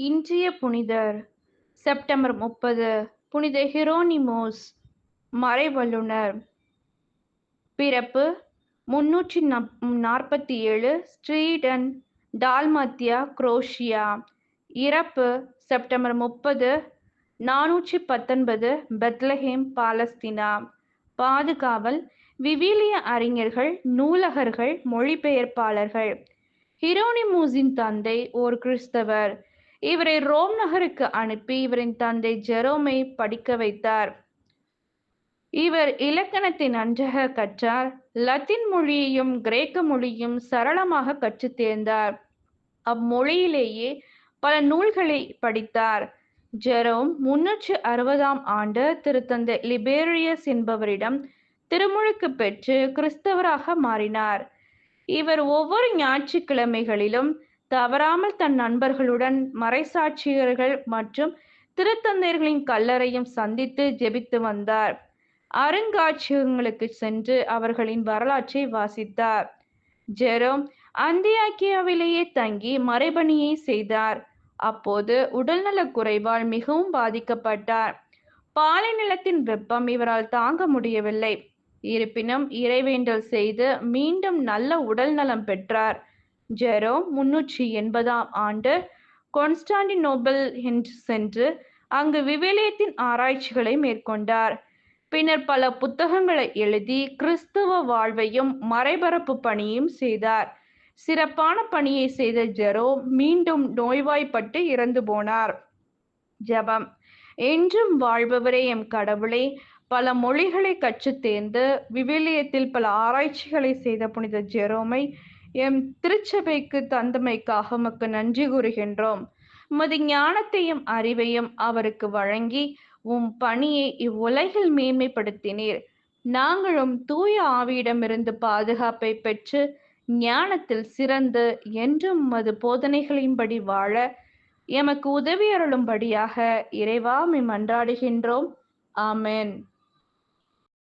இன்றைய புனிதர் செப்டம்பர் 30 புனித ஹிரோனிமோஸ் மறைவல்லுனர். பிறப்பு 347 ஸ்ட்ரீடன், டால்மத்தியா, குரோஷியா. இறப்பு செப்டம்பர் 30 419 பெத்லஹேம், பாலஸ்தீனா. பாதுகாவல் விவிலிய அறிஞர்கள், நூலகர்கள், மொழிபெயர்ப்பாளர்கள். ஹிரோனிமூஸின் தந்தை ஓர் கிறிஸ்தவர். இவரை ரோம் நகருக்கு அனுப்பி இவரின் தந்தை ஜெரோமை படிக்க வைத்தார். இவர் இலக்கணத்தை நன்றாக கற்றார். லத்தீன் மொழியையும் கிரேக்க மொழியும் சரளமாக கற்றுத் தேர்ந்தார். அம்மொழியிலேயே பல நூல்களை படித்தார். ஜெரோம் 360ஆம் ஆண்டு திருத்தந்தை லிபேரியஸ் என்பவரிடம் திருமுழுக்கு பெற்று கிறிஸ்தவராக மாறினார். இவர் ஒவ்வொரு ஞாயிற்றுக்கிழமைகளிலும் தவறாமல் தன் நண்பர்களுடன் மறைசாட்சியர்கள் மற்றும் திருத்தந்தையர்களின் கல்லறையும் சந்தித்து ஜெபித்து வந்தார். அருங்காட்சியகங்களுக்கு சென்று அவர்களின் வரலாற்றை வாசித்தார். ஜெரோம் அந்தியோக்கியாவிலேயே தங்கி மறைபணியை செய்தார். அப்போது உடல்நலக் குறைவால் மிகவும் பாதிக்கப்பட்டார். பாலை நிலத்தின் வெப்பம் இவரால் தாங்க முடியவில்லை. இருப்பினும் இறைவேண்டல் செய்து மீண்டும் நல்ல உடல் நலம் பெற்றார். ஜெரோம் 380ஆம் ஆண்டு கொன்ஸ்டாண்டினோபிள் சென்று அங்கு விவிலியத்தின் ஆராய்ச்சிகளை மேற்கொண்டார். பின்னர் பல புத்தகங்களை எழுதி கிறிஸ்துவ வாழ்வையும் மறைபரப்பு பணியும் செய்தார். சிறப்பான பணியை செய்த ஜெரோம் மீண்டும் நோய்வாய்ப்பட்டு இறந்து போனார். ஜெபம். என்றும் வாழ்பவரே எம் கடவுளே, பல மொழிகளை கற்றுத் தேர்ந்து விவிலியத்தில் பல ஆராய்ச்சிகளை செய்த புனித ஜெரோமை எம் திருச்சபைக்கு தந்தமைக்காக உமக்கு நன்றி கூறுகின்றோம். உமது ஞானத்தையும் அறிவையும் அவருக்கு வழங்கி உம் பணியை இவ்வுலகில் மேன்மைப்படுத்தினீர். நாங்களும் தூய ஆவியிடமிருந்து பாதுகாப்பை பெற்று ஞானத்தில் சிறந்து என்றும் உமது போதனைகளின்படி வாழ எமக்கு உதவி அருளும்படியாக இறைவா உம்மை மன்றாடுகின்றோம். ஆமென்.